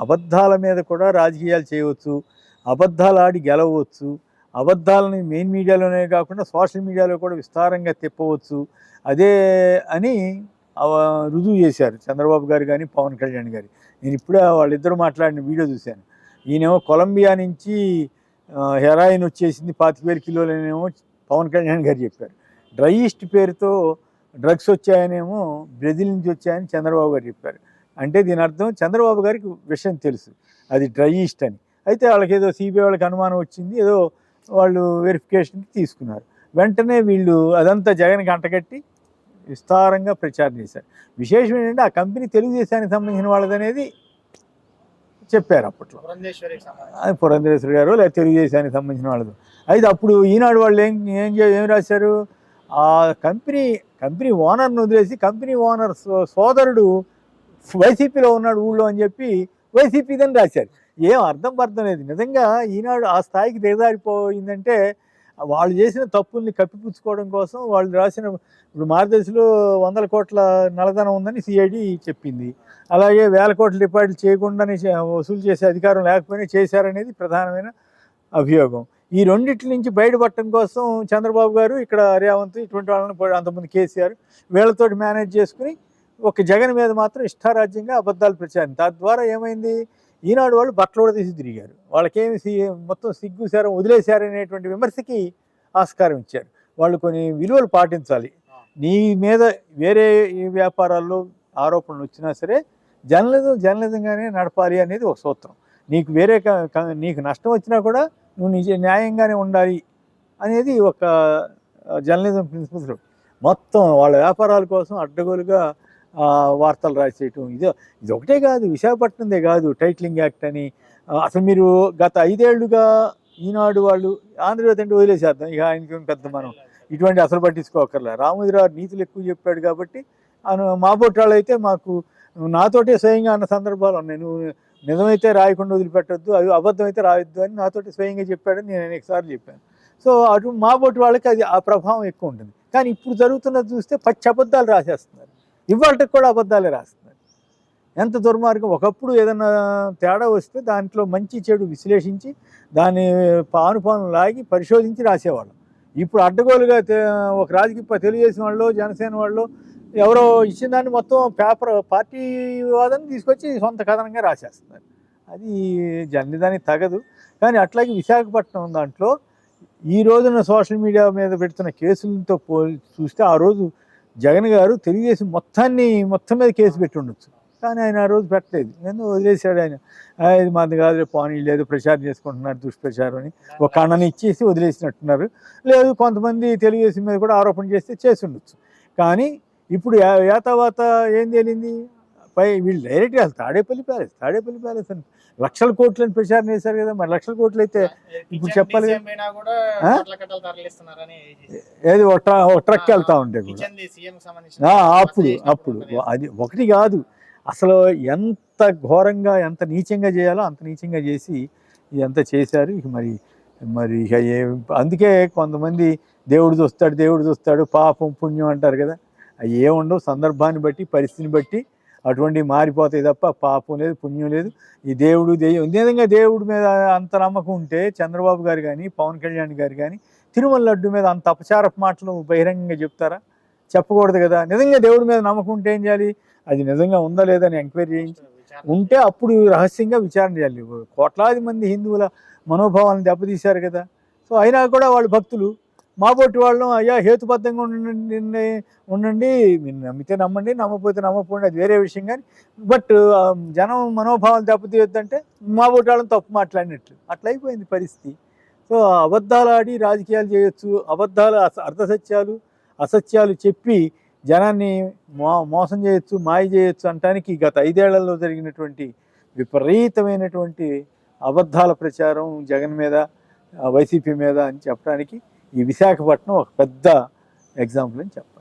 అబద్ధాల మీద కూడా రాజకీయాలు చేయవచ్చు, అబద్ధాలు ఆడి గెలవచ్చు, అబద్ధాలని మెయిన్ మీడియాలోనే కాకుండా సోషల్ మీడియాలో కూడా విస్తారంగా తిప్పవచ్చు. అదే అని రుజువు చేశారు చంద్రబాబు గారు కానీ పవన్ కళ్యాణ్ గారు. నేను ఇప్పుడే వాళ్ళిద్దరూ మాట్లాడిన వీడియో చూశాను. ఈయనేమో కొలంబియా నుంచి హెరాయిన్ వచ్చేసింది 25,000 కిలోలనేమో పవన్ కళ్యాణ్ గారు చెప్పారు. డ్రైయిస్ట్ పేరుతో డ్రగ్స్ వచ్చాయనేమో బ్రెజిల్ నుంచి వచ్చాయని చంద్రబాబు గారు చెప్పారు. అంటే దీని అర్థం చంద్రబాబు గారికి విషయం తెలుసు అది డ్రైయిస్ట్ అని. అయితే వాళ్ళకి ఏదో సిబిఐ వాళ్ళకి అనుమానం వచ్చింది, ఏదో వాళ్ళు వెరిఫికేషన్కి తీసుకున్నారు. వెంటనే వీళ్ళు అదంతా జగన్కి అంటగట్టి విస్తారంగా ప్రచారం చేశారు. విశేషం ఏంటంటే ఆ కంపెనీ తెలుగుదేశానికి సంబంధించిన వాళ్ళదనేది చెప్పారు అప్పట్లో. పురంధేశ్వరి గారు లేదా తెలుగుదేశానికి సంబంధించిన వాళ్ళది. అయితే అప్పుడు ఈనాడు వాళ్ళు ఏం రాశారు, ఆ కంపెనీ ఓనర్ని వదిలేసి కంపెనీ ఓనర్ సోదరుడు వైసీపీలో ఉన్నాడు ఊళ్ళో అని చెప్పి వైసీపీదని రాశారు. ఏం అర్థం లేదు. నిజంగా ఈనాడు ఆ స్థాయికి దిగజారిపోయిందంటే వాళ్ళు చేసిన తప్పుల్ని కప్పిపుచ్చుకోవడం కోసం వాళ్ళు రాసిన. ఇప్పుడు మార్గదర్శిలో 100 కోట్ల నల్లధనం ఉందని సిఐడి చెప్పింది. అలాగే 1000 కోట్ల డిపాజిట్ చేయకుండానే వసూలు చేసే అధికారం లేకపోయినా చేశారనేది ప్రధానమైన అభియోగం. ఈ రెండిటి నుంచి బయటపడటం కోసం చంద్రబాబు గారు, ఇక్కడ రేవంత్, ఇటువంటి వాళ్ళని అంతమంది కేసీఆర్ వీళ్ళతోటి మేనేజ్ చేసుకుని ఒక జగన్ మీద మాత్రం ఇష్టారాజ్యంగా అబద్ధాలు ప్రచారం. తద్వారా ఏమైంది, ఈనాడు వాళ్ళు బట్టలు కూడా తీసి తిరిగారు. వాళ్ళకేమి మొత్తం సిగ్గు శారం వదిలేశారనేటువంటి విమర్శకి ఆస్కారం ఇచ్చారు. వాళ్ళు కొన్ని విలువలు పాటించాలి. నీ మీద వేరే వ్యాపారాల్లో ఆరోపణలు వచ్చినా సరే జర్నలిజంగానే నడపాలి అనేది ఒక సూత్రం. నీకు వేరే నీకు నష్టం వచ్చినా కూడా నువ్వు న్యాయంగానే ఉండాలి అనేది ఒక జర్నలిజం ప్రిన్సిపల్స్. మొత్తం వాళ్ళ వ్యాపారాల కోసం అడ్డగోలుగా వార్తలు రాసేయటం ఇది ఒకటే కాదు, విశాఖపట్నందే కాదు టైటిలింగ్ యాక్ట్ అని. అసలు మీరు గత 5 ఏళ్లుగా ఈనాడు వాళ్ళు ఆంధ్రజ్యోతి అంటే వదిలేసేద్దాం, ఇక ఆయనకి పెద్ద మనం ఇటువంటి అసలు పట్టించుకోకర్లే. రామోజీరావు నీతులు ఎక్కువ చెప్పాడు కాబట్టి మా బొట్టాళ్ళు అయితే మాకు నాతోటే స్వయంగా అన్న సందర్భాలు ఉన్నాయి. నువ్వు నిజమైతే రాయకుండా వదిలిపెట్టొద్దు, అది అబద్ధం అయితే రాయొద్దు అని నాతోటి స్వయంగా చెప్పాడని నేను అనేక సార్లు చెప్పాను. సో అటు మా బొట్టు వాళ్ళకి అది ఆ ప్రభావం ఎక్కువ ఉంటుంది. కానీ ఇప్పుడు జరుగుతున్నది చూస్తే పచ్చి అబద్ధాలు రాసేస్తున్నారు. ఇవాళకి కూడా అబద్ధాలే రాస్తున్నారు. ఎంత దుర్మార్గం. ఒకప్పుడు ఏదైనా తేడా వస్తే దాంట్లో మంచి చెడు విశ్లేషించి దాన్ని పానుపాను లాగి పరిశోధించి రాసేవాళ్ళం. ఇప్పుడు అడ్డగోలుగా ఒక రాజకీయ తెలుగుదేశం వాళ్ళు, జనసేన వాళ్ళు ఎవరో ఇచ్చిన దాన్ని మొత్తం పార్టీ వివాదాన్ని తీసుకొచ్చి సొంత కథనంగా రాసేస్తున్నారు. అది జర్నలిజానికి తగదు. కానీ అట్లాగే విశాఖపట్నం దాంట్లో ఈ రోజున సోషల్ మీడియా మీద పెడుతున్న కేసులతో చూస్తే ఆ రోజు జగన్ గారు తెలుగుదేశం మొత్తం మీద కేసు పెట్టి ఉండొచ్చు. కానీ ఆయన ఆ రోజు పెట్టలేదు, ఎందుకు వదిలేశాడు. ఆయన ఇది మంది కాదు, పానీ లేదు, ప్రచారం చేసుకుంటున్నారు దుష్ప్రచారం అని ఒక కన్నని ఇచ్చేసి వదిలేసినట్టున్నారు. లేదు, కొంతమంది తెలుగుదేశం మీద కూడా ఆరోపణ చేసి ఉండొచ్చు. కానీ ఇప్పుడు యాతావాత ఏం తేలింది, వీళ్ళు డైరెక్ట్గా తాడేపల్లి ప్యాలెస్ అని లక్షల కోట్లని ప్రచారం చేశారు కదా. మరి లక్షల కోట్లు అయితే ఇప్పుడు చెప్పాలి, ఏది ఒక ట్రక్ వెళ్తా ఉంటే కూడా అప్పుడు అది ఒకటి కాదు. అసలు ఎంత ఘోరంగా ఎంత నీచంగా చేయాలో అంత నీచంగా చేసి ఇదంతా చేశారు. ఇక మరి ఇక అందుకే కొంతమంది దేవుడు చూస్తాడు పాపం పుణ్యం అంటారు కదా. అవి ఏముండవు, సందర్భాన్ని బట్టి పరిస్థితిని బట్టి అటువంటివి మారిపోతాయి తప్ప పాపం లేదు పుణ్యం లేదు. ఈ నిజంగా దేవుడి మీద అంత నమ్మకం ఉంటే చంద్రబాబు గారు కానీ పవన్ కళ్యాణ్ గారు కానీ తిరుమల లడ్డు మీద అంత అపచారపు మాటలు బహిరంగంగా చెప్తారా? చెప్పకూడదు కదా. నిజంగా దేవుడి మీద నమ్మకం ఉంటే ఏం చేయాలి, అది నిజంగా ఉందా లేదా అని ఎంక్వైరీ చేయించి ఉంటే అప్పుడు రహస్యంగా విచారణ చేయాలి. కోట్లాది మంది హిందువుల మనోభావాలను దెబ్బతీశారు కదా. సో అయినా కూడా వాళ్ళు భక్తులు, మా బొట్టి వాళ్ళం అయ్యా హేతుబద్ధంగా ఉండండి, మీరు నమ్మితే నమ్మండి, నమ్మకపోతే నమ్మకపోండి, అది వేరే విషయం. కానీ బట్ జనం మనోభావాలు దెబ్బతీయొద్దంటే మా బొట్టి వాళ్ళని తప్పు మాట్లాడినట్లు అట్లా అయిపోయింది పరిస్థితి. సో అబద్ధాలు ఆడి రాజకీయాలు చేయొచ్చు, అబద్ధాలు అసత్యాలు చెప్పి జనాన్ని మోసం చేయొచ్చు, మాయ చేయొచ్చు అనటానికి గత 5 ఏళ్లలో జరిగినటువంటి విపరీతమైనటువంటి అబద్ధాల ప్రచారం జగన్ మీద వైసీపీ మీద అని చెప్పడానికి ఈ విశాఖపట్నం ఒక పెద్ద ఎగ్జాంపుల్ అని చెప్పాలి.